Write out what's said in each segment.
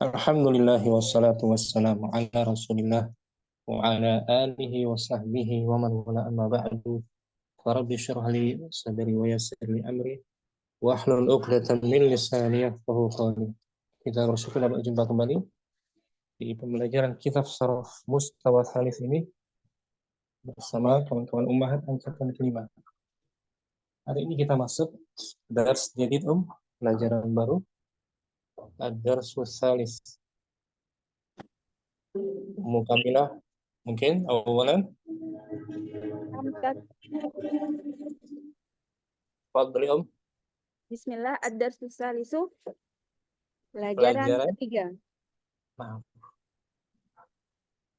Alhamdulillah wassalatu wassalamu ala Rasulillah wa ala alihi wa sahbihi wa man wala amma ba'du. Rabbi shrah li sadri wa yassir li amri wa hlul 'uqdatam min lisani yafqahu qawli. Kita bersyukur dapat berjumpa kembali di pembelajaran kitab Sharh Mustawa Thalits ini bersama kawan-kawan Ummahat angkatan kelima. Hari ini kita masuk dars jadid pelajaran baru ad-darsus tsalits. Mukamilah mungkin awalan. Fadli Bismillah, ad-darsus tsalisu, pelajaran ketiga. Maaf.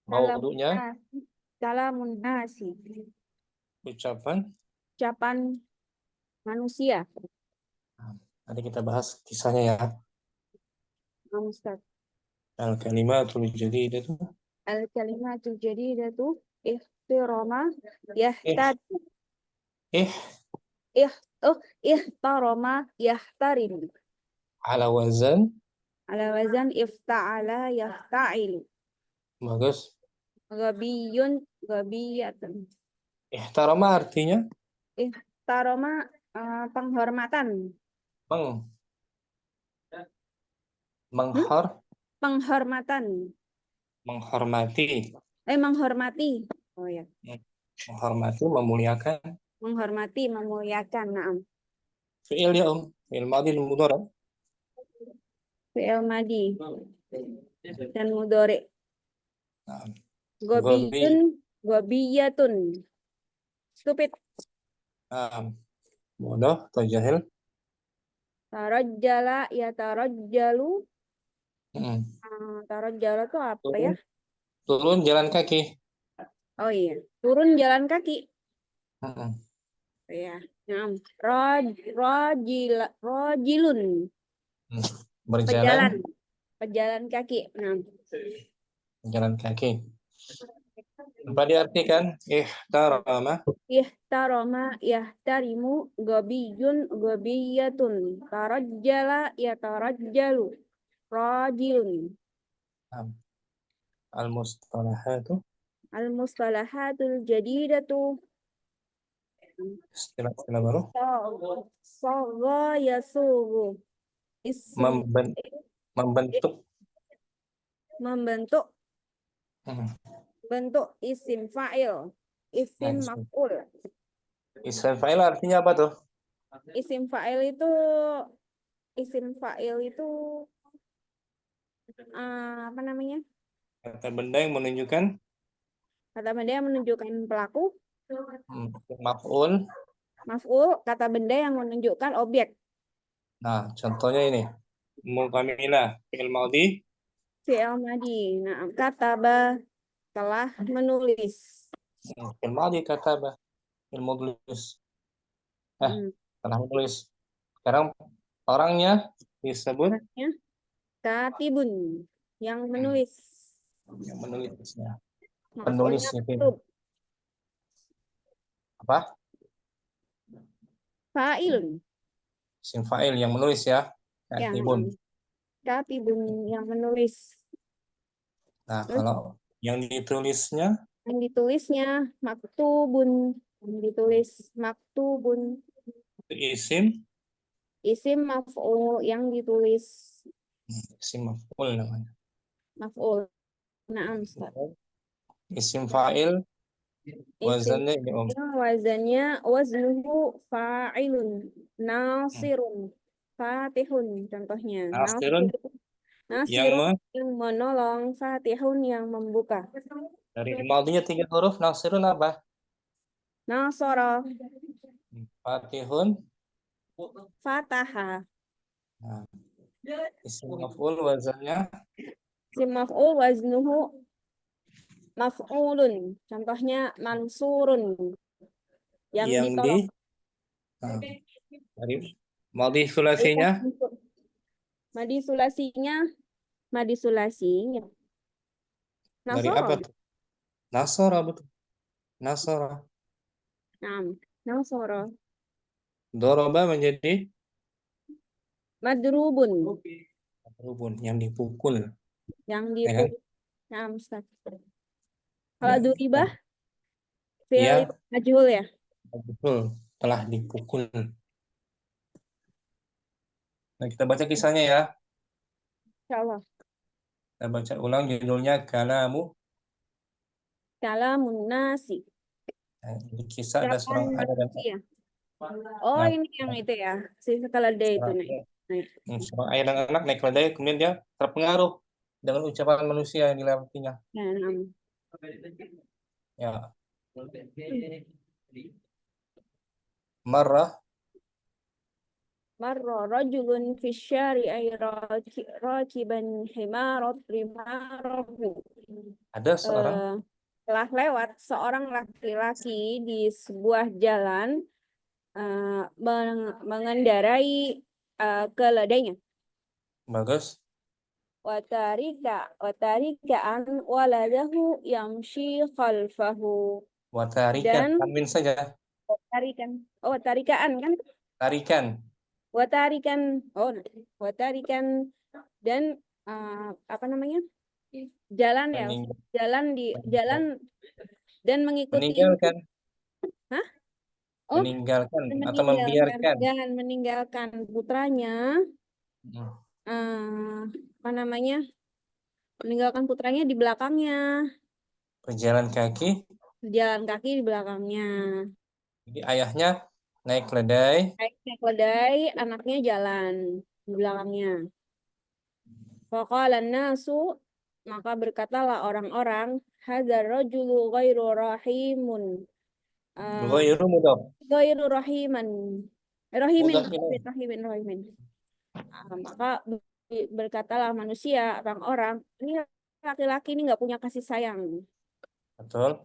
Maudunya Kalamun nasi, ucapan manusia. Nanti kita bahas kisahnya ya. Ustaz. Al-kalimatul jadidatu. Al-kalimatul jadidatu ihtirama yahtadi. Ihtarama yahtarim. Ala wazan ifta'ala yafta'il. Bagus. Gabiyatun. Ihtarama artinya Ihtarama penghormatan. Penghormatan. Menghormati. Menghormati. Oh ya. Menghormati, memuliakan. Menghormati, memuliakan. Naam. Fi'il ya fi'il madhi mudhari. Fi'il madhi dan mudhari. Naam. Gobiyatun. Stupid. Naam. Bodoh atau jahil. Tarajjala ya tarajjalu. Tarajjala itu apa ya? Turun jalan kaki. Oh iya, turun jalan kaki. Ya. Naam. Rajilun. Berjalan. Pejalan kaki. Naam. Jalan kaki. Apa diartikan? Ihtarama yahtarimu gobiyun gobiyatun. Tarajjala ya tarajjalu. Rajilun. Al-mustalahatul jadidatu. Istilah-istilah baru. Sagha yasugu. Membentuk isim fa'il. Isim maf'ul. Isim fa'il artinya apa tuh? Isim fa'il itu apa namanya? Kata benda yang menunjukkan pelaku. Maf'ul. Kata benda yang menunjukkan objek. Nah, contohnya ini. Mukamilah fi'il madhi. Fi'il madhi. Nah, kataba telah menulis. Fi'il madhi kataba. Fi'il menulis. Telah menulis. Sekarang orangnya disebut katibun, yang menulis. Yang menulisnya. Penulisnya apa? Fa'ilun. Isim fa'il yang menulis ya. Katibun. Katibun yang menulis. Nah, kalau yang ditulisnya? Yang ditulisnya maktubun. Yang ditulis maktubun. Isim? Isim maf'ul yang ditulis. Isim maf'ul namanya. Maf'ul. Naam, Ustaz. Isim fa'il wazannya ini waznuhu fa'ilun nasirun fatihun, contohnya nasirun yang menolong, fatihun yang membuka. Dari madhinya 3 huruf. Nasirun apa? Nasara. Fatihun fataha. Nah, isim maf'ul wazannya Isim maf'ul waznuhu maf'ulun, contohnya mansurun yang ditolong. Dari madhi sulasinya Madi sulasinya dari apa tuh? Nasara, betul. Nasara. Nasara. Doroba menjadi Madrubun. Darubun, yang dipukul. Yang Ya kan? dipukul. Nah, Ustaz. Kalau Ya, duribah, dia fi'il majhul ya. betul telah dipukul. Nah, kita baca kisahnya ya. Insyaallah. Kita baca ulang judulnya Kalamu. Kalamun nasi. Nah, di kisah ada Ucapan seorang ayah dan manusia. Oh, nah, ini yang itu ya. Si keledai itu seorang, nih. Naik. seorang ayah dan anak naik keledai, kemudian dia terpengaruh dengan ucapan manusia yang dilewatinya. Ya, nah. Ya, marah Marra rajulun fi syari'i rakiban himarat rimarahu. ada seorang Telah lewat seorang laki-laki di sebuah jalan mengendarai keledainya. bagus. Watarika an waladahu yamshi khalfahu. Watarikan, Dan tanwin saja. tarikaan kan? Tarikan, Watarikan dan apa namanya? Jalan ya, meninggal, jalan dan mengikuti. meninggalkan, Hah? Oh, meninggalkan atau membiarkan. meninggalkan putranya, apa namanya? Meninggalkan putranya di belakangnya, Berjalan kaki. jalan kaki di belakangnya. Jadi ayahnya naik keledai. Naik keledai, anaknya jalan di belakangnya. Faqala nasu, maka berkatalah orang-orang, hadzal rajulu ghairu rahimun. Ghairu mudhaf. Ghairu rahiman. Rahimin, Mudhaf ilaih. rahimin. Maka berkatalah manusia, orang-orang, ini laki-laki ini nggak punya kasih sayang. Betul.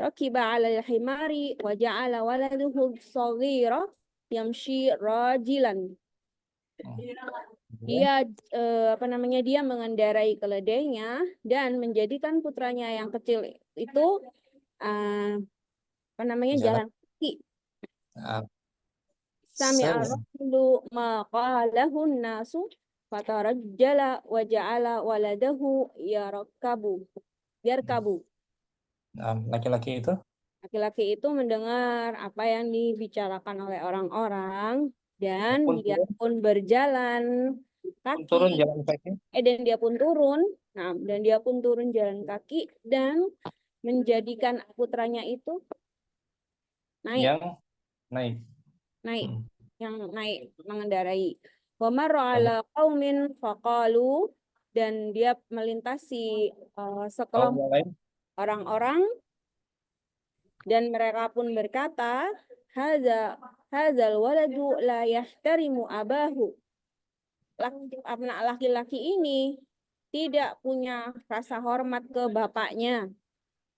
Rakiba 'ala al-himari wa ja'ala waladuhu shaghira yamshi rajilan. Dia apa namanya, dia mengendarai keledainya dan menjadikan putranya yang kecil itu apa namanya, jalan kaki. Sami'a rajulu ma qalahu an-nasu fatarajjala wa ja'ala waladahu yarkabu. Laki-laki itu Laki-laki itu mendengar apa yang dibicarakan oleh orang-orang dan dia pun berjalan turun kaki. jalan kaki. Dan dia pun turun. Nah, dan dia pun turun jalan kaki dan menjadikan putranya itu naik. Yang naik. Yang naik mengendarai. Wa marra ala qaumin faqalu, dan dia melintasi sekelompok orang-orang dan mereka pun berkata, hadzal waladu la yahtarimu abahu. Anak laki-laki ini tidak punya rasa hormat ke bapaknya.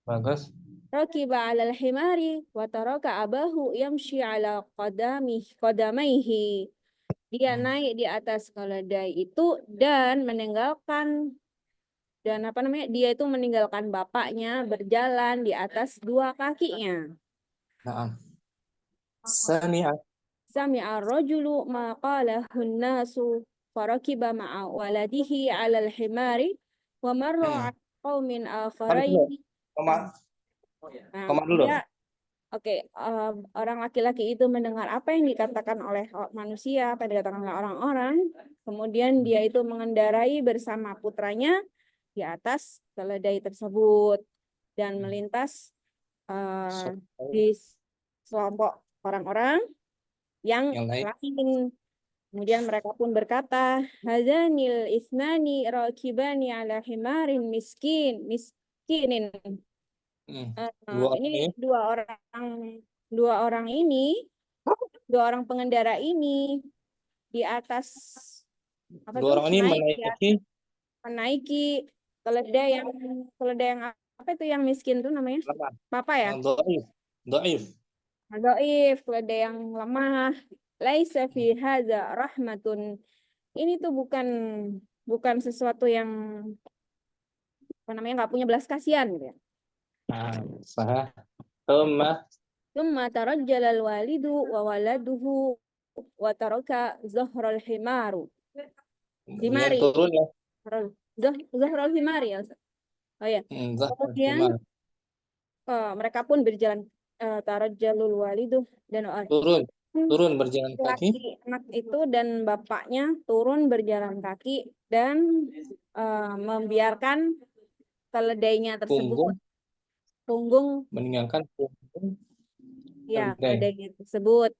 Bagus. Rakiba 'alal himari wa taraka abahu yamshi 'ala qadamaihi. Dia naik di atas keledai itu dan meninggalkan dia itu meninggalkan bapaknya berjalan di atas dua kakinya. Naam. Sami'a rajulu ma qalahu an-nasu farakiba ma'a waladihi 'ala al-himari wa marra 'ala qaumin akharain. Orang laki-laki itu mendengar apa yang dikatakan oleh manusia, apa yang dikatakan oleh orang-orang. Kemudian dia itu mengendarai bersama putranya di atas keledai tersebut dan melintas di kelompok orang-orang yang lain. Kemudian mereka pun berkata, hadzanil isnani rakibani ala himarin miskinin. Ini dua orang pengendara ini di atas menaiki keledai yang apa itu yang miskin itu namanya? Apa ya? Dhaif, keledai yang lemah. Laisa fi hadza rahmatun. Ini tuh bukan sesuatu yang apa namanya, nggak punya belas kasihan gitu ya. Tsumma tarajjala al-walidu wa waladuhu wa taraka zahral himaru. Kemudian Himari. turun ya. Zahrul himari ya. Ustaz. Oh ya. Zahrul Kemudian himar. mereka pun berjalan tarajjalul walidu dan Turun berjalan kaki. laki anak itu dan bapaknya turun berjalan kaki dan membiarkan keledainya tersebut, Punggung, punggung meninggalkan punggung ya keledai. keledainya tersebut.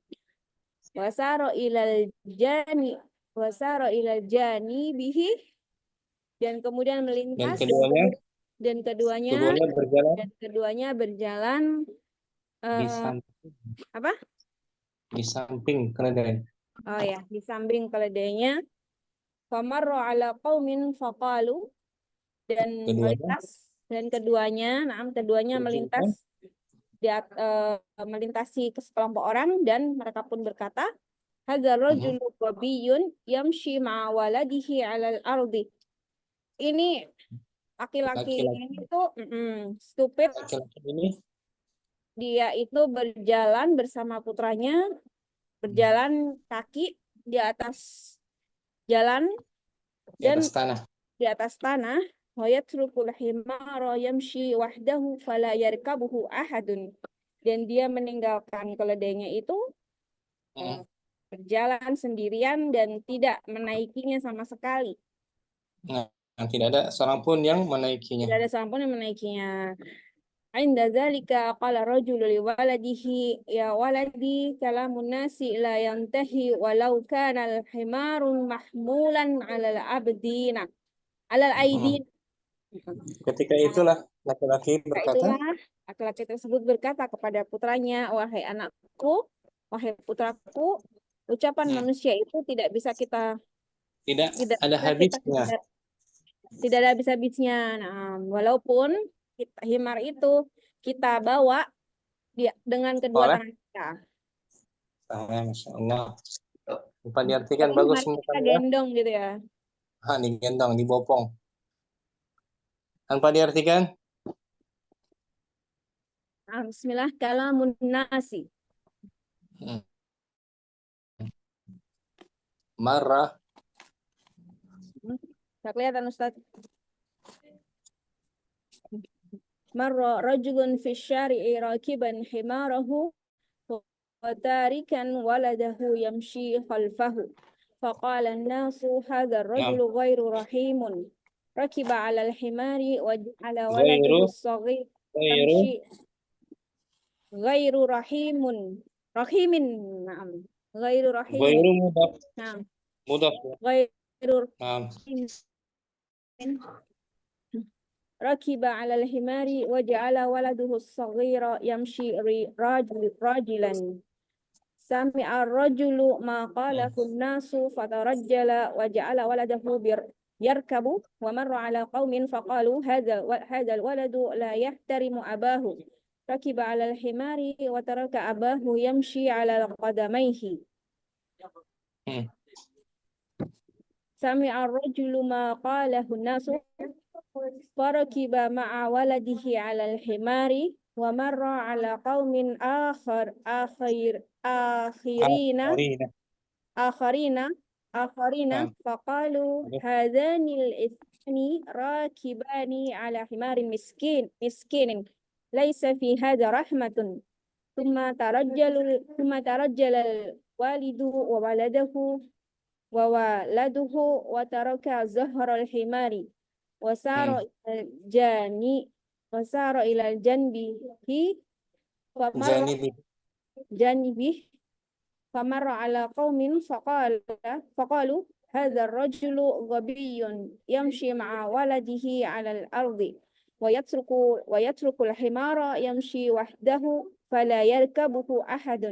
Wasaro ilal jani, wasaro ilal jani bihi, dan kemudian Dan melintas dan keduanya berjalan keduanya berjalan di eh, samping, apa? di samping keledai. Oh ya, di samping keledainya. Famarra ala qaumin faqalu, dan Keduanya keduanya berjalan. melintas melintasi ke sekelompok orang dan mereka pun berkata, hadzal rajulu ghabiyyun yamshi ma'a waladihi 'alal ardi. Ini laki-laki ini Laki-laki tuh stupid. laki-laki ini Dia itu berjalan bersama putranya, berjalan kaki di atas jalan di dan atas tanah. di atas tanah. Wa yatrukul himara yamshi wahdahu fala yarkabuhu ahadun. Dan dia meninggalkan keledainya itu berjalan sendirian dan tidak menaikinya sama sekali. Nah, tidak ada seorang pun yang menaikinya. Tidak ada seorang pun yang menaikinya. Inda dzalika qala rajulu li waladihi ya waladi kalamun nasi la yantahi walau kana al-himaru mahmulan 'alal abdina 'alal aidin. Ketika itulah laki-laki berkata, Itulah laki-laki tersebut berkata kepada putranya, wahai anakku, wahai putraku, ucapan manusia itu tidak bisa kita tidak tidak ada bisa kita habisnya. tidak ada habis-habisnya. Nah, walaupun himar itu kita bawa dengan kedua Oleh tangan kita. Masya Allah. Apa diartikan Tapi bagus himar itu kita semuanya? gendong gitu ya. Digendong, dibopong. Tanpa diartikan Nah, bismillah, kalamun nasi. marah. Tidak kelihatan Ustaz. Marra rajulun fi syari'i rakiban himarahu وتاركا ولده يمشي خلفه فقال الناس هذا الرجل Nah, غير رحيم ركب على الحمار وجعل ولده Ghairu, الصغير ghairu, يمشي غير رحيم رحيم نعم غير رحيم ghairu mudaf, نعم mudaf. غير Nah, رحيم ركب على الحمار وجعل ولده الصغير يمشي راجلا سمع الرجل ما قاله الناس فترجل وجعل ولده يركب ومر على قوم فقالوا هذا الولد لا يحترم أباه ركب على الحمار وترك أباه يمشي على قدميه سمع الرجل ما قاله الناس فركب مع ولده على الحمار ومر على قوم آخرين Arina. آخرين Nah, فقالوا هذان الاثنان راكبان على حمار مسكين ليس في هذا رحمة ثم ترجل الوالد وولده وترك زهر الحمار وسار إلى الجاني وسار إلى الجنب فمر janibi. جانبه فمر على قوم فقالوا هذا الرجل غبي يمشي مع ولده على الأرض ويترك الحمار يمشي وحده فلا يركبه أحد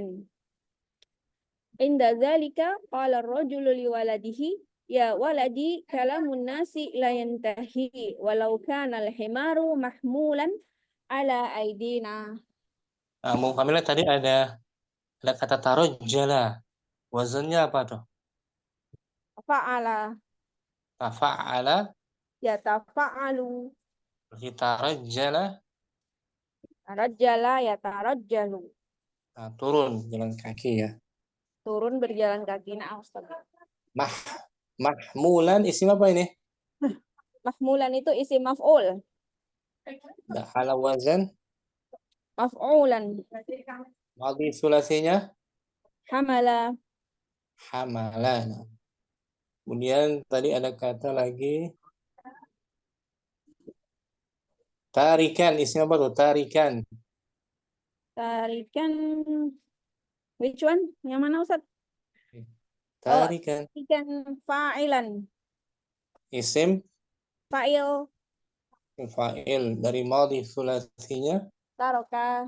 عند ذلك قال الرجل لولده يا ولدي كلام الناس لا ينتهي ولو كان الحمار محمولا على أيدينا. Nah, Bung Kamila tadi ada kata tarojjala. Wazannya apa tuh? Fa'ala Tafa'ala, yatafa'alu, berarti tarojjala. rajala yatarajjalu, Turun jalan kaki ya. turun berjalan kaki. Nah, Ustaz. Mah, Mahmulan isim apa ini? Mahmulan itu isim maf'ul. Nah, ala wazan Maf'ulan. madhi sulasinya Hamala. hamalan. Kemudian tadi ada kata lagi tarikan, isim apa tuh? Tarikan. Tarikan. Which one? Yang mana Ustaz? Oh, Tarikan. tarikan fa'ilan. Isim Fa'il. fa'il dari madhi sulasinya. Taroka.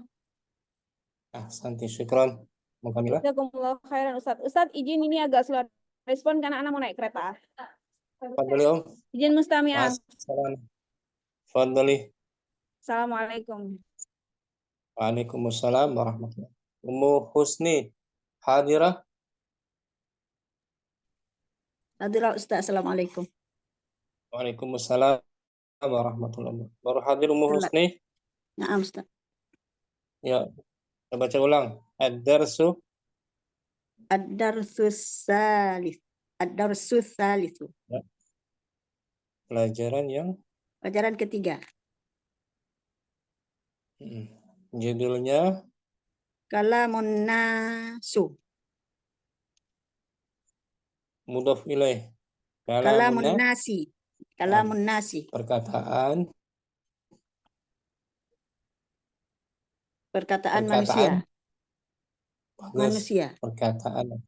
Santi syukron. Mukamila. Jazakumullah khairan Ustaz. Ustaz, izin ini agak slow respon karena anak mau naik kereta. Fadli Om. Izin mustami'ah. Salam. Fadli. Assalamualaikum. Waalaikumsalam warahmatullahi. Ummu Husni hadirah. Hadirah Ustaz, Assalamualaikum. Waalaikumsalam warahmatullahi wabarakatuh. Baru hadir Ummu Telat. Husni. Naam Ustaz. Ya, kita baca ulang. Ad-darsu Ad-darsus salis. Ad-darsus salisu. pelajaran yang Pelajaran ketiga. judulnya Kalamun nasu. mudhaf ilaih. Kalamun Kalamuna nasi. Kalamun nasi. perkataan Perkataan manusia. bagus. Manusia. Perkataan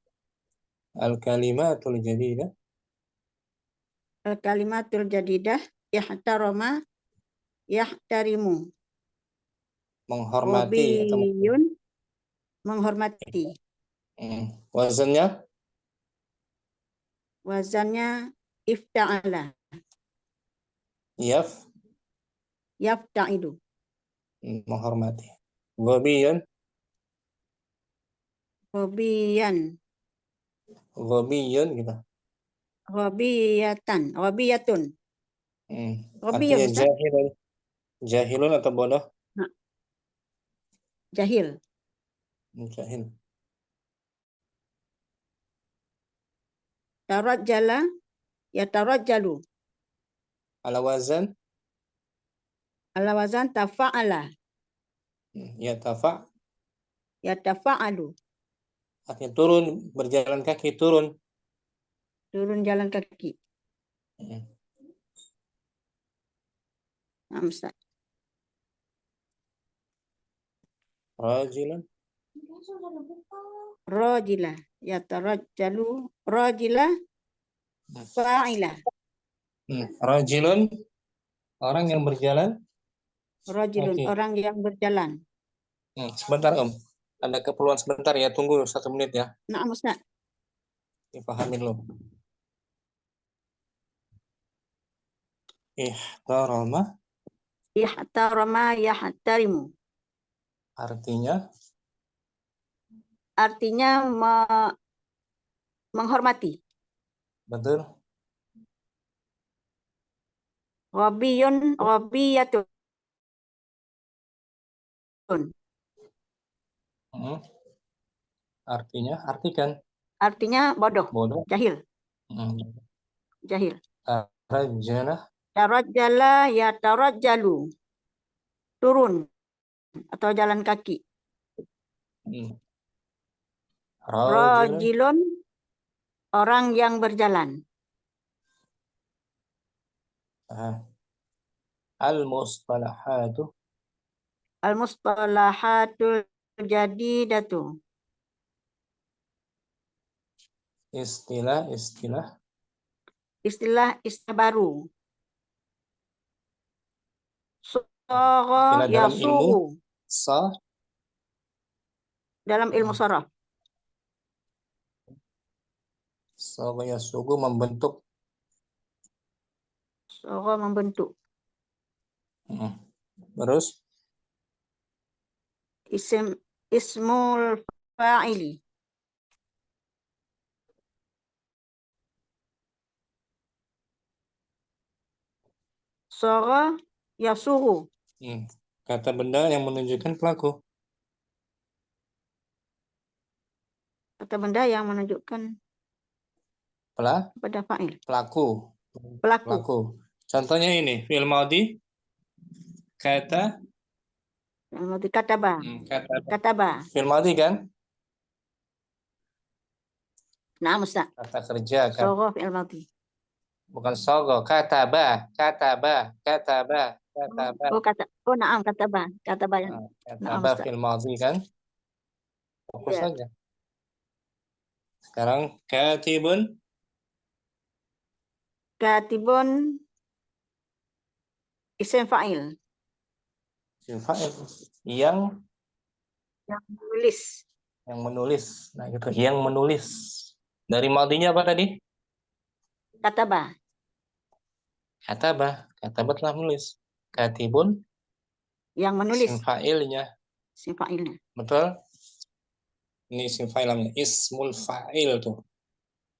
al-kalimatul jadidah Al-kalimatul jadidah. Yahtaroma. Yahtarimu. menghormati atau Wabiyun. Menghormati. wazannya Wazannya ifta'ala. yaf Yafta'idu. menghormati. Ghabiyun Wabiyan. ghabiyun gitu. Wabiyatan. Wabiyatun. Ghabiyun Artinya Ustaz. jahilun atau bodoh? Jahil. Jahil. Tarajjala. Yatarajjalu. Ala wazan Ala wazan tafa'ala. yatafa Yatafa'alu. artinya turun, berjalan kaki, turun. Turun jalan kaki. Nah, Ustaz. Rajulun Rajila. Yatarajjalu. Rajila. Fa'ila. rajulun orang yang berjalan. Rajulun. Oke. Orang yang berjalan. Sebentar Om, ada keperluan sebentar ya, tunggu 1 menit ya. Nah, Ustaz. Dipahami dulu. Ihtarama Ihtarama yahtarimu. artinya Artinya menghormati. betul. Wabiyun. Wabiyatun. Artinya artikan Artinya bodoh. bodoh. Jahil. Jahil. Tarajjala Tarajjala yatarajjalu. Turun atau jalan kaki. rajulun Rajilun. Orang yang berjalan. al-mustalahatu Al-mustalahatul jadidatu. istilah-istilah Istilah-istilah baru. istilah Sara dalam ilmu yasuru. Dalam ilmu sharaf. yasugu membentuk. Sara membentuk. Terus Ismul fa'ili. Sara yasuru. kata benda yang menunjukkan pelaku. Kata benda yang menunjukkan pada fa'il. Pelaku. Pelaku. Pelaku. Contohnya ini, fi'il madhi kata Kataba. kata Kataba. fi'il madhi kan? Nah, Ustaz. Kata kerja kan? Soro fi'il madhi. Bukan sogo, kataba. Kataba. Oh, na'am, kataba. Kataba yang. Nah, Na'am, kataba Ustaz. fi'il madhi kan? Fokus Iya. saja. Sekarang katibun Katibun isim fa'il. fi'il fa'il yang Yang menulis. menulis. Nah, gitu, yang menulis. Dari madhinya apa tadi? Kataba. Kataba telah menulis. Katibun Yang menulis. isim fa'ilnya. Isim fa'ilnya. Betul? Ini isim fa'ilnya. Ismul fa'il tuh.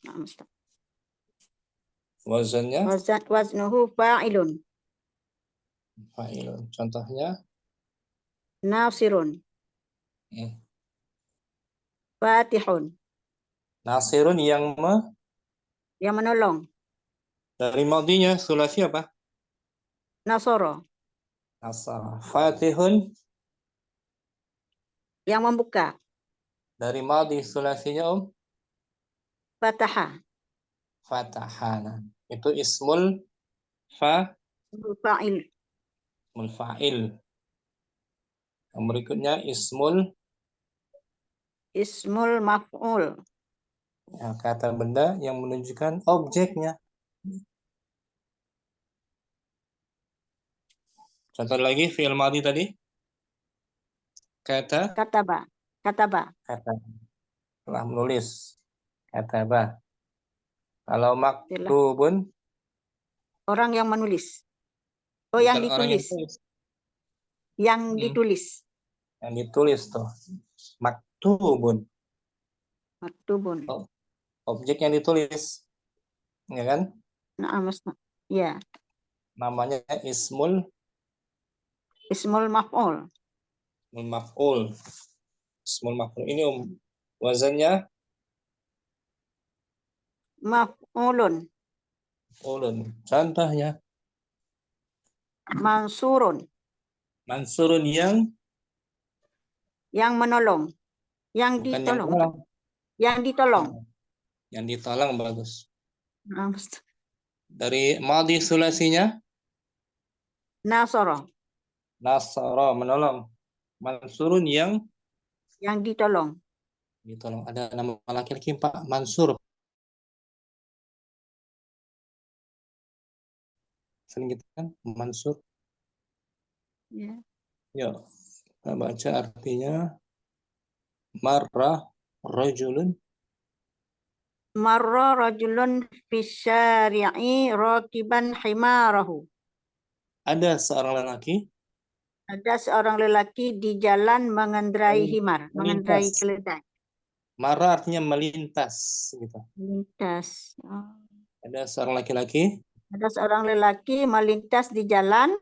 Na'am, Ustaz. Wazannya Waznuhu fa'ilun. fa'ilun. Contohnya Nasirun. Fatihun. nasirun yang Yang menolong. dari madhinya sulasi apa? Nasoro. Nasara. Fatihun Yang membuka. dari madhi sulasinya Fataha. fatahana. Itu ismul fa'il. Yang berikutnya ismul Maf'ul. ya, kata benda yang menunjukkan objeknya. Contoh lagi fi'il madhi tadi. Kataba. Kata telah menulis. Kataba. Kalau maktubun Orang yang menulis. Oh, bukan yang orang yang ditulis. tulis. Yang ditulis. Yang ditulis tuh. Maktubun. Maktubun. Oh, objek yang ditulis. Ya kan? Nah, ya. Namanya ismul Maf'ul. maf'ul. Ismul maf'ul ini wazannya Maf'ulun. ulun. Contohnya Mansurun. mansurun Yang menolong. Yang bukan yang ditolong. menolong. Yang ditolong. Yang ditolong bagus. Nah, Dari madhi sulasinya Nasoro. nasara menolong. Mansurun yang ditolong. ditolong. Ada nama laki-laki Pak Mansur. Sering gitu kan Mansur. Ya. Ya, kita baca artinya marrah rajulun. Marra rajulun fisyari'i rakiban himarahu. Ada seorang lelaki. Ada seorang lelaki di jalan mengendarai himar, mengendarai keledai. Marrah artinya melintas gitu. Melintas. Oh. Ada seorang laki-laki. Ada seorang lelaki melintas di jalan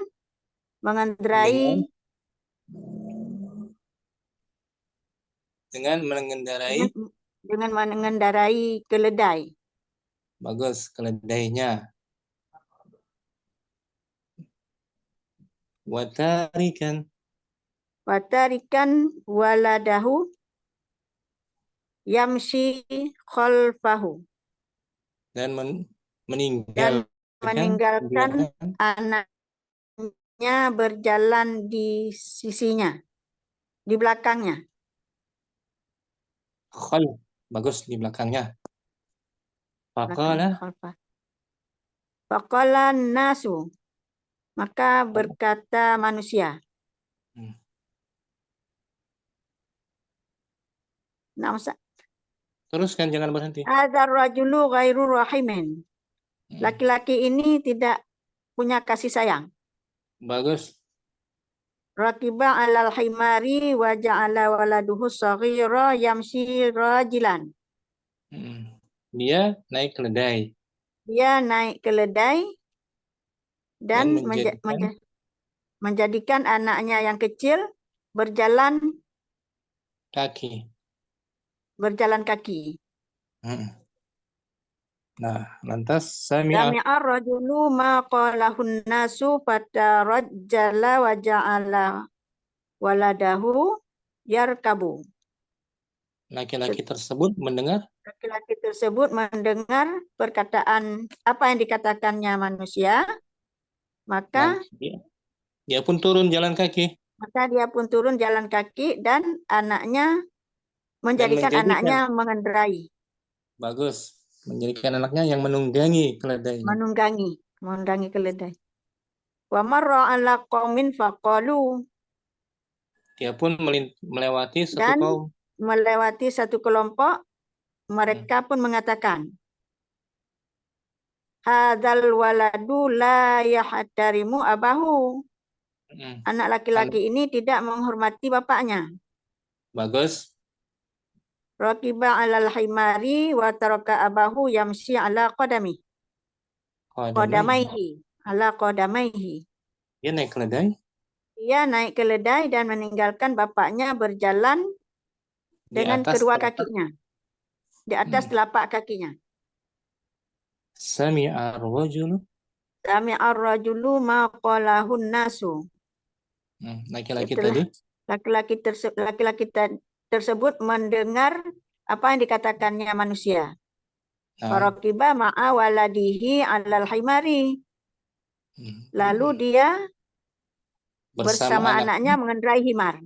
mengendarai dengan mengendarai keledai. Bagus, keledainya. Watarikan waladahu yamshi khalfahu. Dan meninggalkan anaknya berjalan di sisinya, di belakangnya. Bagus, di belakangnya. Faqala nasu. Maka berkata manusia. Nah, teruskan, jangan berhenti. Hadzal rajulu ghairu rahimin. Laki-laki ini tidak punya kasih sayang. Bagus. Rakiba alal himari wa ja'ala waladuhu saghira yamshi rajilan. Dia naik keledai. Dan menjadikan anaknya yang kecil berjalan kaki. Nah, lantas sami'a. Sami'a rajulu ma qalahun nasu fatarajjala wa ja'ala waladahu yarkabu. Laki-laki tersebut mendengar Laki-laki tersebut mendengar perkataan apa yang dikatakannya manusia, maka dia pun turun jalan kaki dia pun turun jalan kaki dan anaknya menjadikan anaknya mengendarai, bagus, menjadikan anaknya yang menunggangi keledai. menunggangi keledai. Wa marra ala qaumin faqalu, Dia pun melewati satu dan kaum. melewati satu kelompok, mereka pun mengatakan, hadzal waladu la yahtarimu abahu. Anak laki-laki ini tidak menghormati bapaknya. Bagus. Raqiba alal himari wa taraka abahu yamshi ala qadami. Qadamaihi. Ala qadamaihi. Dia naik keledai. Dia naik keledai dan meninggalkan bapaknya berjalan dengan kedua kakinya. Di atas telapak kakinya. Sami'ar rajulu. Sami'ar rajulu ma qalahun nasu. Laki-laki tadi. Laki-laki tersebut mendengar apa yang dikatakannya manusia. Faraqiba ma'a waladihi alal himari. Lalu dia bersama anaknya mengendarai himar.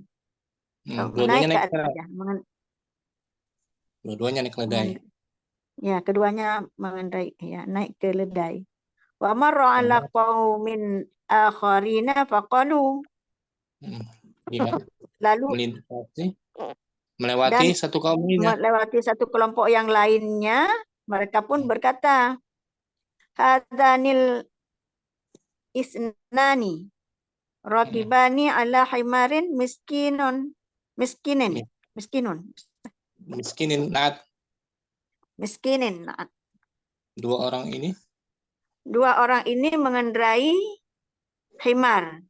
Dua-duanya naik keledai. Dua-duanya naik keledai. Ya, keduanya mengendarai, ya, naik keledai. Wa marra ala qaumin akharina faqalu. Lalu melewati satu kaum lainnya. Melewati satu kelompok yang lainnya, mereka pun berkata, hadanil isnani rakibani ala himarin miskinun. Dua orang ini mengendarai himar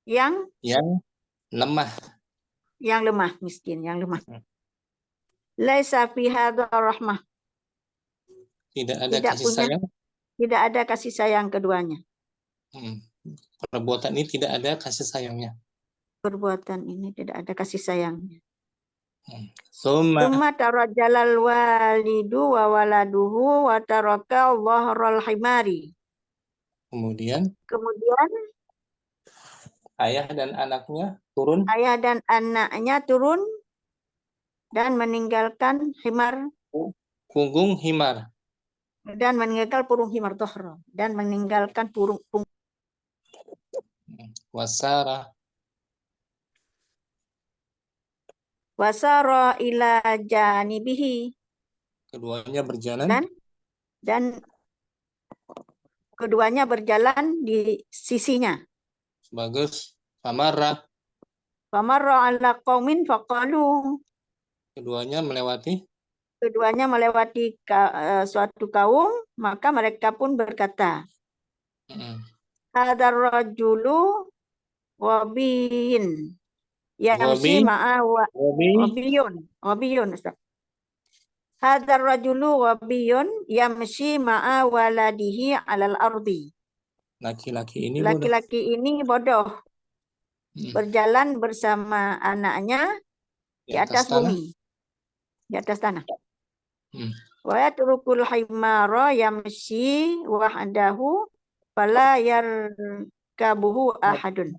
yang lemah. Yang lemah, miskin, yang lemah. Laisa fi hadza rahmah. Tidak ada kasih sayang. Tidak ada kasih sayang keduanya. Perbuatan ini tidak ada kasih sayangnya. Perbuatan ini tidak ada kasih sayangnya. Summa tarajjalal walidu wa waladuhu wa taraka dhahral himari. Kemudian ayah dan anaknya turun. Ayah dan anaknya turun dan meninggalkan himar. Punggung himar. Dan meninggalkan purung himar tohro. Dan meninggalkan punggung. Wasara ila janibihi. Keduanya berjalan. Dan keduanya berjalan di sisinya. Bagus. Famarra ala qaumin faqalu. Keduanya melewati suatu kaum, maka mereka pun berkata, hadzal rajulu wabiyun yamshi ma'a wabiyun. Hadzal rajulu wabiyun yamshi ma'a waladihi alal ardi. Laki-laki ini bodoh. Berjalan bersama anaknya di atas bumi. Di atas tanah. Wa yatrukul himara yamshi wahdahu fala yarkabuhu ahadun.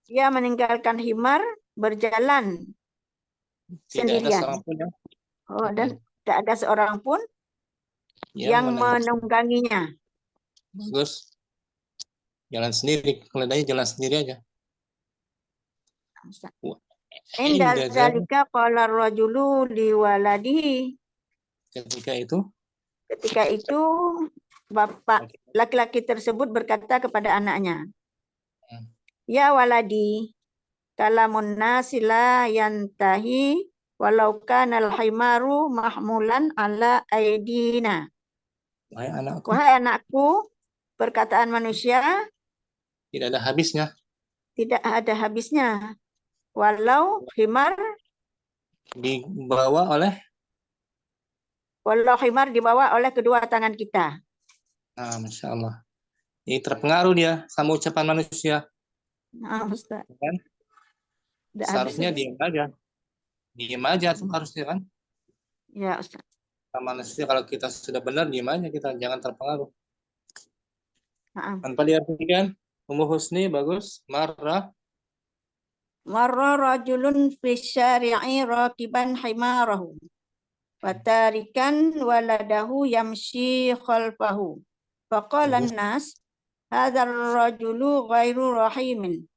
Dia meninggalkan himar berjalan sendirian. Dan tidak ada seorang pun yang menungganginya. Bagus. Jalan sendiri, keledai jalan sendiri aja. Inda zalika qala rajulu liwaladihi. Ketika itu bapak laki-laki tersebut berkata kepada anaknya, ya waladi, kalamun nasi la yantahi walau kana al-himaru mahmulan ala aidina. Wahai anakku, perkataan manusia tidak ada habisnya. Tidak ada habisnya. Walau himar dibawa oleh Walau himar dibawa oleh kedua tangan kita. Nah, Masya Allah. Ini terpengaruh dia sama ucapan manusia. Nah, Ustaz. Kan? Udah habis. Seharusnya diam aja. Diam aja tuh harusnya kan. Ya, Ustaz. Sama manusia kalau kita sudah benar, diam aja kita. Jangan terpengaruh. Maaf. Tanpa diartikan, Ummu Husni, bagus. Marrah. Marra rajulun fi syari'i rakiban himarahu. Watarikan waladahu yamshi khalfahu. Faqala Bagus. an-nas, hadzal rajulu ghairu rahimin.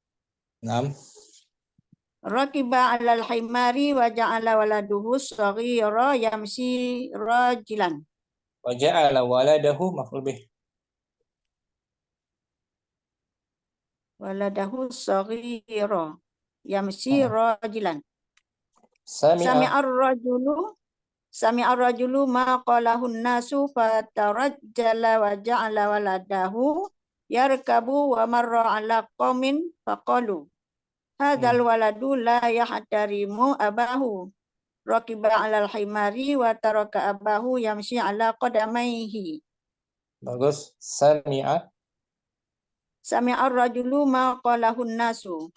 6. Rakiba 'alal himari wa ja'ala waladuhu shaghira yamshi rajilan. Wa ja'ala waladahu maf'ul bih. Waladahu shaghira yamshi rajilan. Sami'a. Sami'ar rajulu ma qalahu an-nasu fatarajjala wa ja'ala waladahu yarkabu wa marra 'ala qaumin faqalu hadzal waladu la yahtarimu abahu raqiba 'alal himari wa taraka abahu yamshi 'ala qadamaihi. Bagus. Sami'a. Sami'ar rajulu ma qalahu an-nasu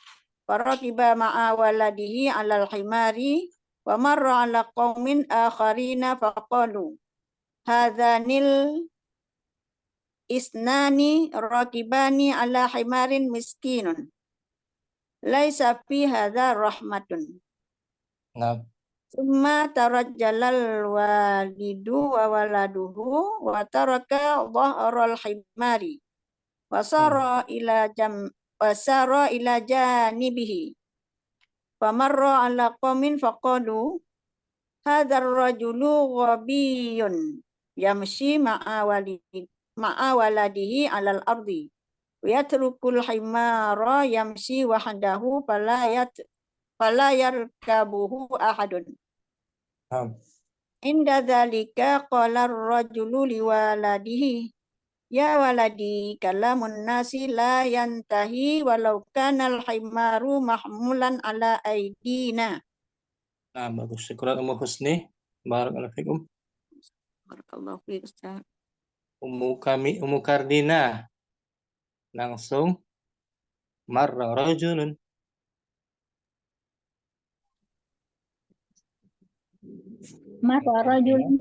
faraqiba ma'a waladihi 'alal himari wa marra 'ala qaumin akharina faqalu hadzanil isnani rakibani 'ala himarin miskinun laisa fi hadza rahmatun. 6. Summa tarajjalal walidu wa waladuhu wa taraka dhahral himari wasara ila janibihi famarra 'ala qaumin faqalu hadzal rajulu ghabiyun yamshi ma'a waladihi 'alal ardi wa yatrukul himara yamshi wahdahu fala yarkabuhu ahadun. 6. Inda dzalika qala ar-rajulu liwaladihi ya waladi kalamun nasi la yantahi walau kana al-himaru mahmulan ala aidina. Nah, bagus. Syukuran Ummu Husni. Barakallahu fikum. Barakallahu fiik, Ustaz. Ummu Kardina. Langsung. Marra rajulun. Marra rajulun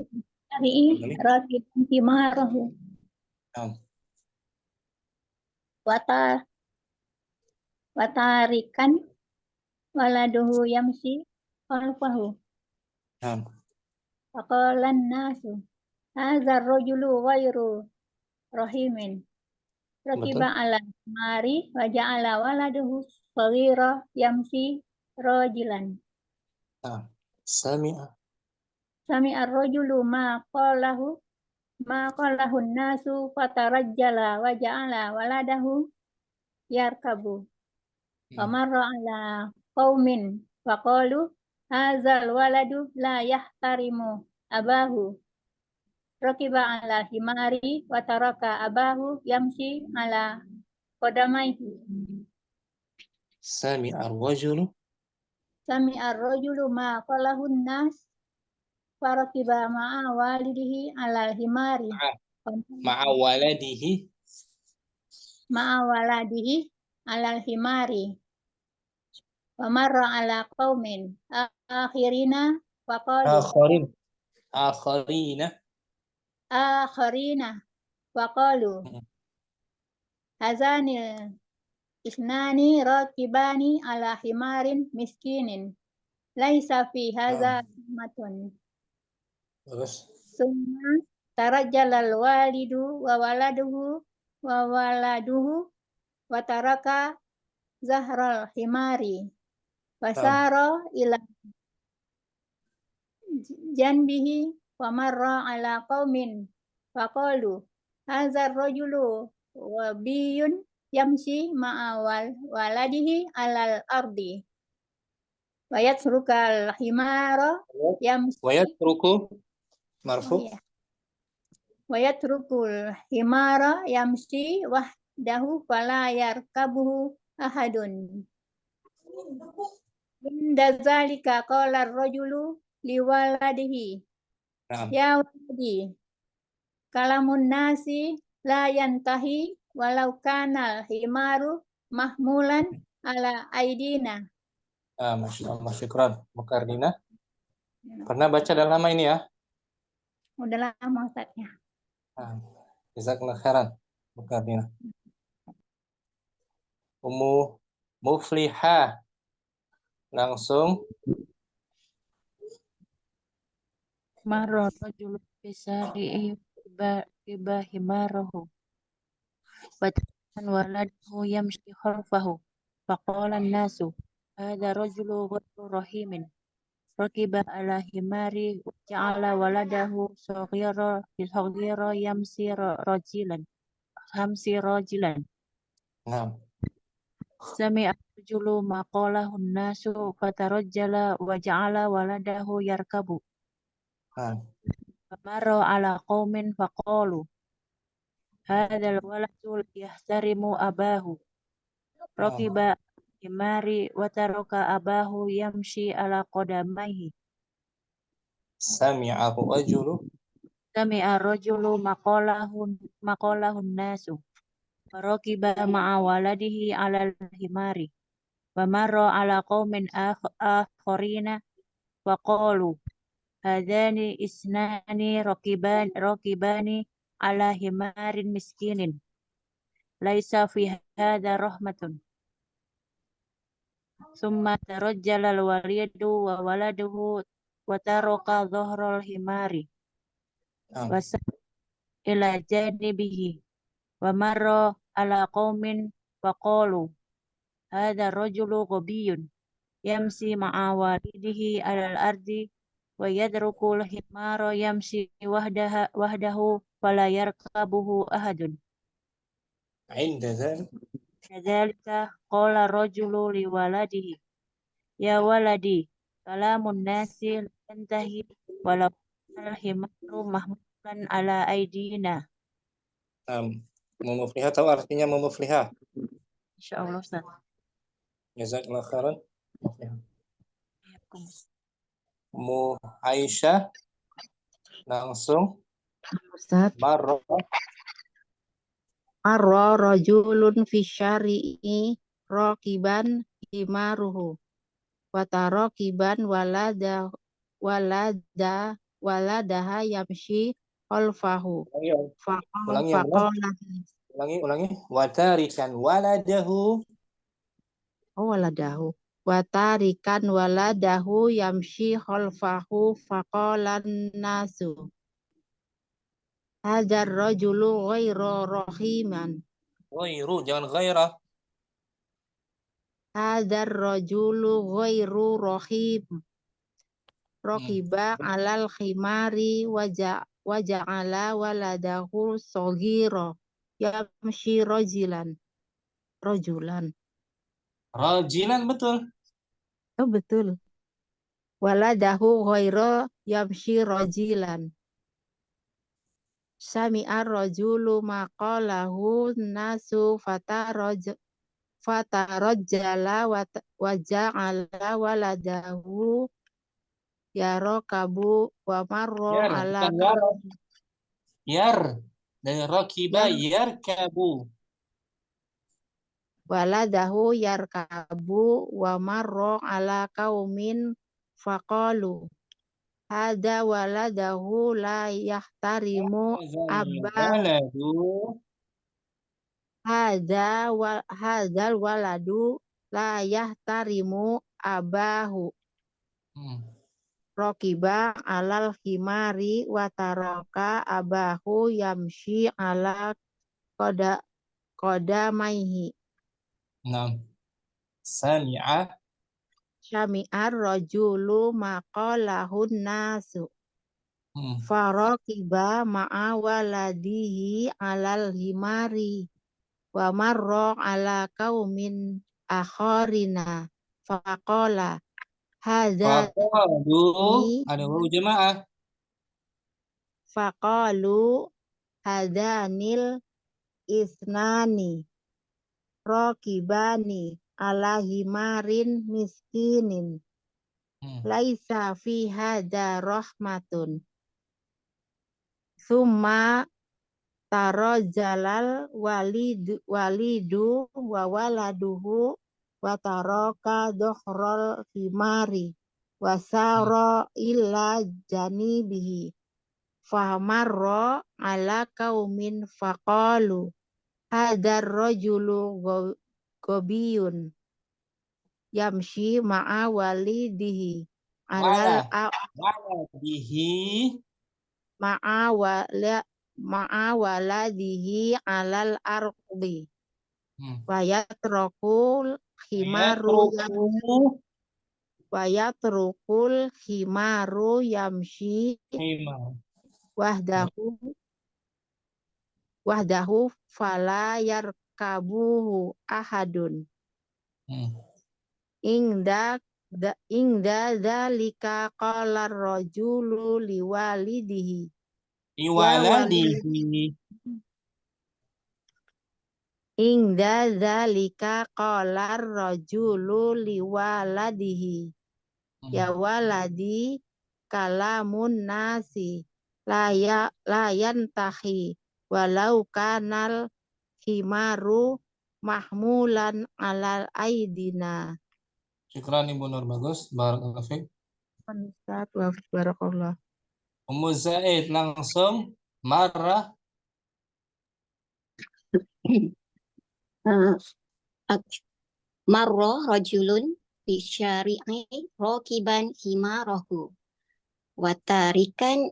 syari'i rakiban himarahu. Watarikan waladuhu yamshi khalfahu. Faqala an-nasu hadzal rajulu ghairu rahimin. Rakiba 'ala mari wa ja'ala waladuhu shaghira yamshi rajilan. Sami'a. Sami'ar rajulu ma qalahu an-nasu fatarajjala wa ja'ala waladahu yarkabu. Wa marra 'ala qaumin faqalu hadzal waladu la yahtarimu abahu. Rakiba 'ala himari wa taraka abahu yamshi 'ala qadamaihi. Sami'ar rajulu. Sami'ar rajulu ma qalahu an-nas farakiba ma'a walidihi 'alal himari. Ma'a waladihi. Ma'a waladihi 'alal himari. Wa marra 'ala qaumin akharina faqalu hazanil isnani rakibani 'ala himarin miskinin laisa fi hadza rahmatun. Terus. Summa tarajjalal walidu wa waladuhu wa taraka zahral himari wasara ila janbihi wa marra 'ala qaumin faqalu hadzal rajulu wabiyun yamshi ma'a waladihi 'alal ardi wa yatrukal himara yamshi Wa yatruku marfu. Wa yatrukul himara yamshi wahdahu fala yarkabuhu ahadun. Inda zalika qala ar-rajulu liwaladihi Naam. Ya waladi, kalamun nasi la yantahi walau kanal himaru mahmulan ala aidina. Masya Allah, syukran. Mukardina. Pernah baca dalam lama ini ya? Udah lama Ustaznya. Jazakallah khairan. Mukardina. Ummu Muflihah. Langsung. Marra rajulun bisari'i iba himarahu wa waladahu yamshi khalfahu faqala an-nasu hadha rajulu ghayru rahimin rakiba ala himari wa ja'ala waladahu saghira yamsi rajilan Naam. sami'a rajulu maqalahu an-nasu fatarajjala wa ja'ala waladahu yarkabu فمروا على قوم فقالوا هذا الولد يحترم أباه ركب حمار وترك أباه يمشي على قدميه سمع الرجل مقاله الناس فركب مع ولده على الحمار ومر على قوم آخرين فقالوا هذان إثنان راكبان على حمار مسكين ليس في هذا رحمة ثم ترجل الوليد وولده وترك ظهر الحمار وسار إلى جانبه ومر على قوم فقالوا هذا الرجل غبي يمشي مع والده على الأرض ويترك الحمار يمشي وحده فلا يركبه أحد عند كذلك قال الرجل لولده يا ولدي كلام الناس لا ينتهي ولو كان الحمار محمولا على أيدينا. Muflihah tahu artinya muflihah? Insyaallah Ustaz. Jazakallah khairan. Mu Aisyah langsung. Ustaz. Marra rajulun fi syari'i raqiban himaruhu wa tarakiban waladaha yamshi khalfahu ulangi watarikan waladahu yamshi khalfahu faqalan nasu hadzal rajulu ghairu rahiman. Jangan ghairah. Hadzal rajulu ghairu rahim. Rakiba alal khimari waja'ala waladahu saghira yamshi rajulan. Rajilan betul. Oh betul. Waladahu ghairu yamshi rajilan. Sami'ar rajulu maqalahu nasu fatarajjala wa ja'ala waladahu yarakabu wa marra ala dari rakiba yarkabu waladahu yarkabu wa marra ala qaumin faqalu hada waladahu la yahtarimu hadzal waladu la yahtarimu abahu. Rakiba alal himari wa taraka abahu yamshi ala qadamaihi. Sami'ar rajulu maqalahun nasu. Farakiba ma'a waladihi alal himari wa marra ala qaumin akharina faqala hadza ada wawu jamaah. Faqalu hadanil isnani rakibani ala himarin miskinin laisa fi hadza rahmatun Summa jalal walidu wa waladuhu wa taraka dohrol himari wa saro illa janibihi famarro ala kaumin faqalu hadar rajulu gobiyun yamshi ma'a walidihi alal waladihi ma'a waladihi alal ardi wa yatrukul himaru yamshi wahdahu fala yarkabuhu ahadun ingda dzalika qala rajulu liwalidihi ingda dzalika qala rajulu liwaladihi ya waladi kalamun nasi la yantahi walau kanal himaru mahmulan alal aidina. Syukran Ibu Nur, bagus. Barakallahu fiik. Ustaz wa barakallah. Ummu Zaid langsung marah. Marra rajulun fi syari'i rakiban himarahu wa tarikan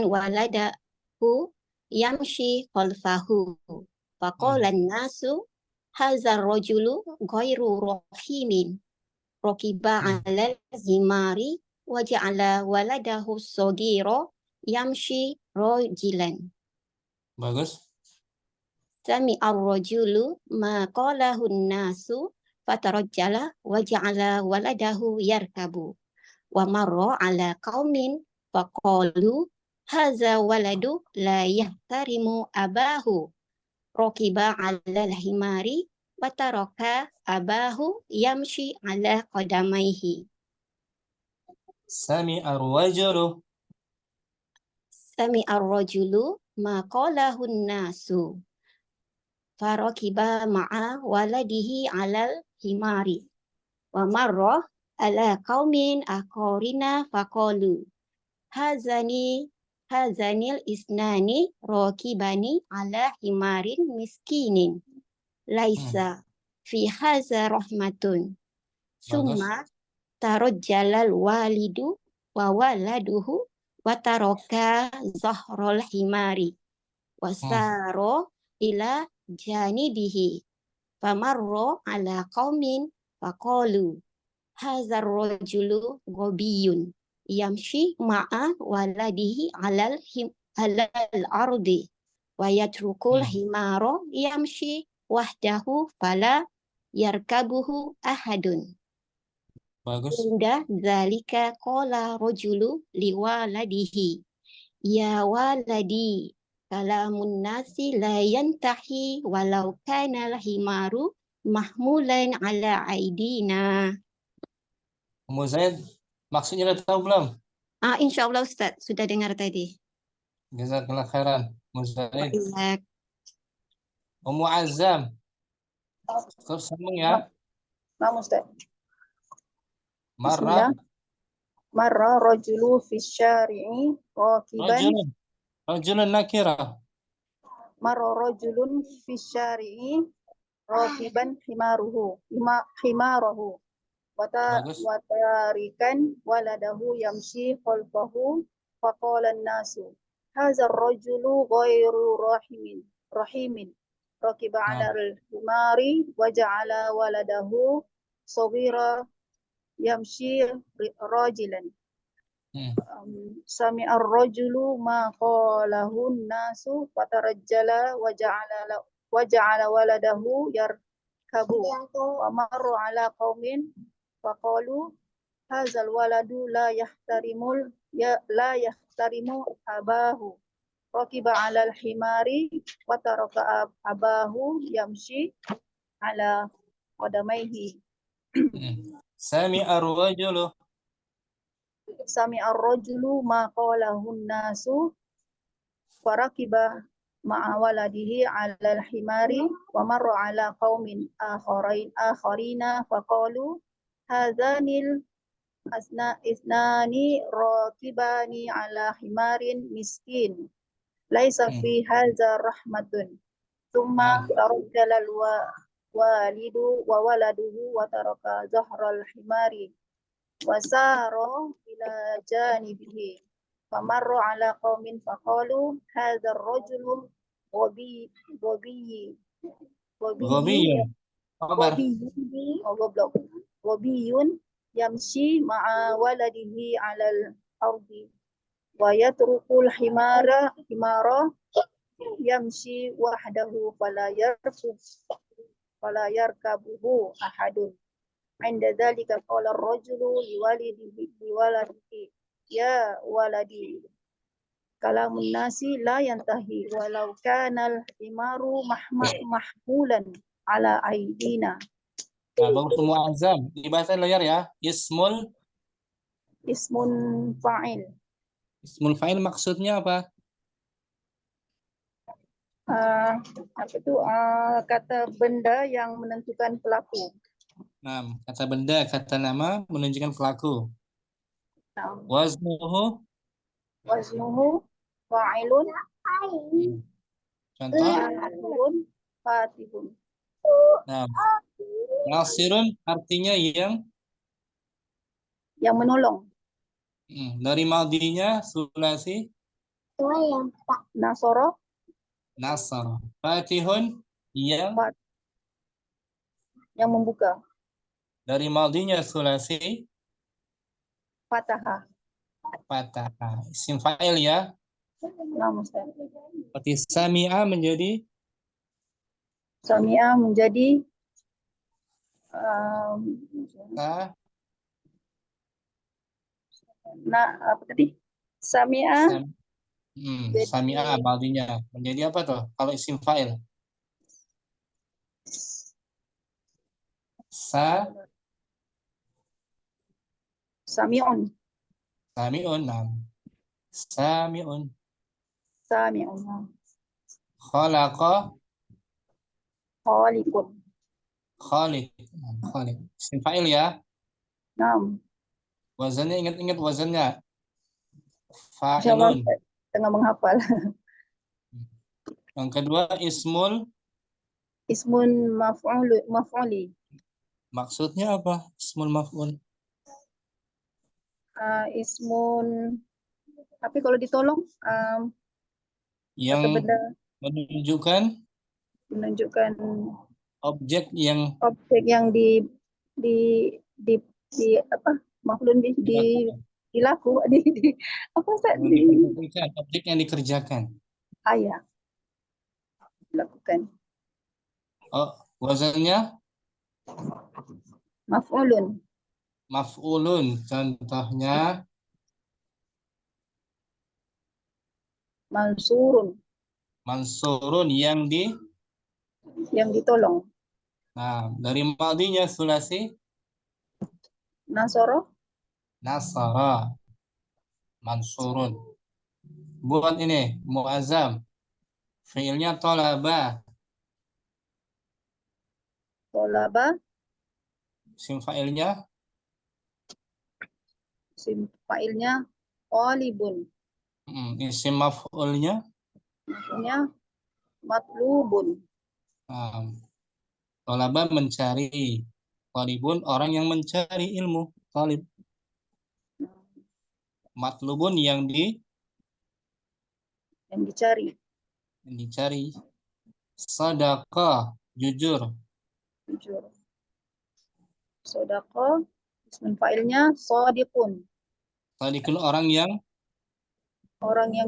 waladahu yamshi khalfahu faqala an-nasu hazar rajulu ghairu rahimin rakiba 'alal himari wa ja'ala waladahu saghira yamshi rajilan. Bagus. Sami ar-rajulu ma qalahu an-nasu fatarajjala wa ja'ala waladahu yarkabu wa marra ala qaumin faqalu hadza waladu la yahtarimu abahu rakiba 'alal himari wa taraka abahu yamshi 'ala qadamaihi. Sami ar-rajulu ma qalahu an-nasu farakiba ma'a waladihi 'alal himari wa marra ala qaumin aqarina faqalu hazanil isnani rakibani 'ala himarin miskinin laisa fi haza rahmatun summa tarajjalal walidu wa waladuhu wa taraka zahrul himari wasaro ila janibihi famarro ala qaumin faqalu hazar rajulu gobiyun yamshi ma'a waladihi alal ardi wa yatrukul himaro yamshi wahdahu fala yarkabuhu ahadun. Bagus. Inda zalika qala rajulu liwaladihi ya waladi kalamun nasi la yantahi walau kana himaru mahmulan ala aidina. Ummu Zaid, maksudnya udah tahu belum? Insyaallah Ustaz, sudah dengar tadi. Jazakallah khairan. Ummu Zaid. Baik. Ummu Azam. Terus sambung ya. Naam Ustaz. Marra rajulu fi syari'i rakiban. Rajulun nakira. Marra rajulun fi syari'i rakiban himarahu wa tarikan waladahu yamshi khalfahu faqala an-nasu hadza ar-rajulu ghairu rahimin rakiba 'ala al-himari wa ja'ala waladahu saghira yamshi rajilan. Sami ar-rajulu ma qalahu an-nasu fatarajjala wa ja'ala waladahu yarkabu wa marru ala qaumin faqalu hadzal waladu la yahtarimu abahu rakiba 'ala al-himari wa taraka abahu yamshi 'ala qadamaihi. Sami ar-rajulu sami'ar rajulu ma qalahun nasu farakiba ma'a waladihi 'alal himari wa marra 'ala qaumin akharina faqalu hadzanil isnani rakibani 'ala himarin miskin laisa fi hadza rahmatun thumma tarajjala walidu wa waladuhu wa taraka zahral himari wasaro ila janibihi famarru ala qaumin faqalu hadzal rajulu ghabiyun yamshi ma'a waladihi alal ardi wa yatrukul himara yamshi wahdahu fala yarkabuhu ahadun. Inda dzalika qala ar-rajulu liwaladihi ya waladi kalamun nasi la yantahi walau kana al-himaru mahmulan ala aidina. Nah, bagus semua azam. Dibaca layar ya. Ismun fa'il. Ismul fa'il maksudnya apa? Apa itu kata benda yang menentukan pelaku. Nah, kata benda, kata nama menunjukkan pelaku. Waznuhu fa'ilun. Contoh? Fatihun. Nah, nasirun artinya yang menolong. Dari madinya sulasi Nasoro. nasar. Fatihun yang membuka. Dari madinya sulasi Fataha. Isim fa'il ya. Nah, Ustaz. Berarti sami'a menjadi apa tadi? Sami'a. Sami'a madinya menjadi apa tuh kalau isim fa'il? Sami'un. Khalaqa Khaliqun. Khaliq. Isim fa'il ya. Naam. Wazannya ingat-ingat wazannya. Fa'ilun. Tengah menghafal. Yang kedua ismun maf'uli. Maksudnya apa? Ismun maf'ul. Tapi kalau ditolong yang menunjukkan objek yang maf'ulun dilaku apa Ustaz? Objek yang dikerjakan. Ya. Dilakukan. Wazannya maf'ulun. Contohnya mansurun yang ditolong. Nah, dari madinya sulasi nasara mansurun. Buat ini muazzam. Fiilnya tolaba. Isim fa'ilnya qalibun. Isim maf'ulnya matlubun. Tolaba mencari. Qalibun orang yang mencari ilmu. Qalib. Matlubun yang dicari. Sadaqah, jujur. Sadaqah, ismun fa'ilnya shadiqun. Shadiqun orang yang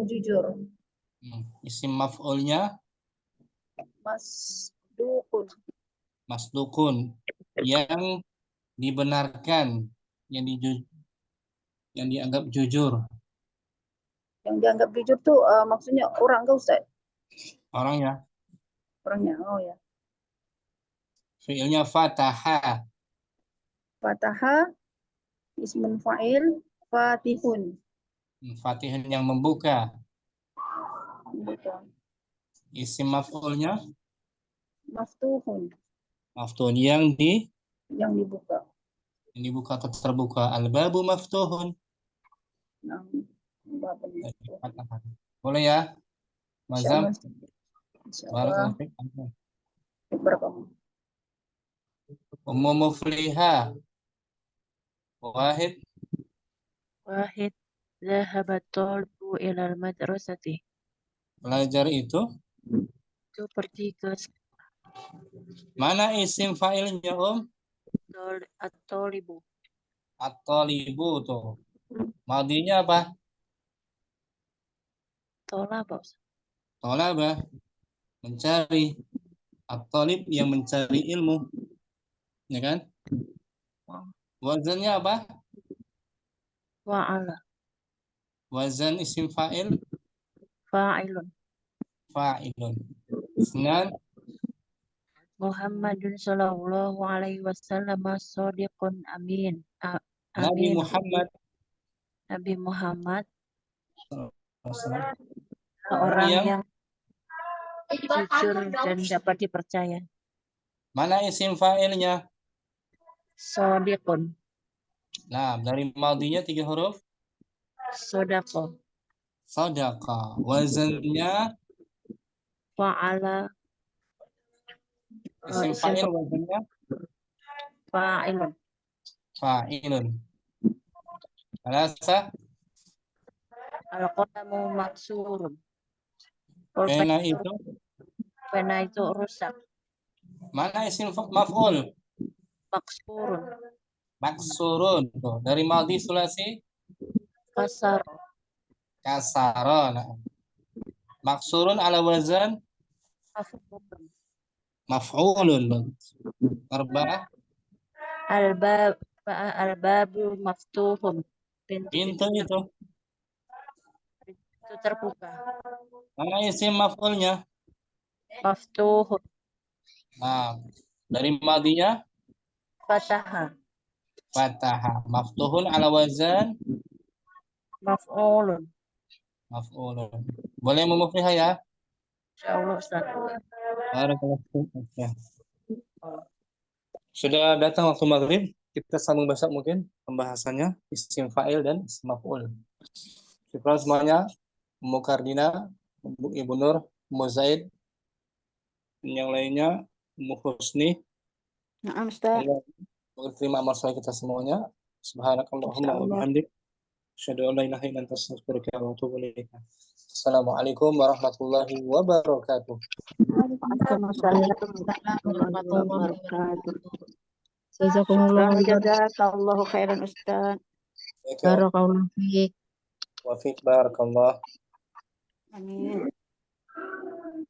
jujur. Isim maf'ulnya masdukun yang dibenarkan, yang dianggap jujur. Yang dianggap jujur tuh maksudnya orang enggak Ustaz? Orangnya, oh ya. fi'ilnya fataha. Fataha, ismun fa'il, Fatihun. Fatihun yang membuka. Bukan. Isim maf'ulnya Maftuhun. maftuhun yang Yang dibuka. atau terbuka. Al-babu maftuhun. Nah, babun maftuhun. Boleh ya? Mazam. Insyaallah. Barakallahu fiik. Barakallahu. Ummu mufliha. Wahid. Wahid zahabat tolbu ilal madrasati. Belajar itu. Itu pergi ke Mana isim fa'ilnya, at-tolibu. At-talibu tuh. Madinya apa? Tolaba. Tolaba. Mencari. At-talib yang mencari ilmu. Ya kan? Wazannya apa? Wa'ala. Wazan isim fa'il. Fa'ilun. Fa'ilun. Isnan. Muhammadun sallallahu alaihi wasallam shadiqun amin. Nabi Amin. Muhammad. Nabi Muhammad Orang orang yang yang jujur dan dapat dipercaya. mana isim fa'ilnya? Shadiqun. Nah, dari madinya 3 huruf. Sodaqo. Sadaqa. Wazannya Fa'ala. isim fa'il wazannya Fa'ilun. fa'ilun. Alasa. Al-qalamu maksurun. Pena itu. Pena itu rusak. Mana isim maf'ul? Maksurun. Maksurun. Tuh, dari madi sulasi Kasar. kasara. Nah. Maksurun ala wazan Maf'ulun. maf'ulun. Arba'ah. Al-babu maftuhun. Pintu itu. Itu terbuka. Mana isim maf'ulnya? Maftuhun. Nah, dari madinya Fataha. fataha. Maftuhun ala wazan Maf'ulun. maf'ulun. Boleh memufliha ya? Insyaallah Ustaz. Barakallahu fiik. Ya. Sudah datang waktu maghrib, kita sambung besok mungkin pembahasannya isim fa'il dan isim maf'ul. Syukran semuanya. Ummu Kardina, Ibu Nur, Ummu Zaid, dan yang lainnya, Ummu Husni. Nah, Ustaz. Allah terima amal soleh kita semuanya. Subhanakallahumma wa bihamdik. Asyhadu an la ilaha illa anta astaghfiruka wa atubu ilaik. Assalamualaikum warahmatullahi wabarakatuh. Waalaikumsalam warahmatullahi wabarakatuh. Jazakumullah Jazakallahu khairan Ustaz. barakallahu fiik. Wa fiik barakallah. Amin.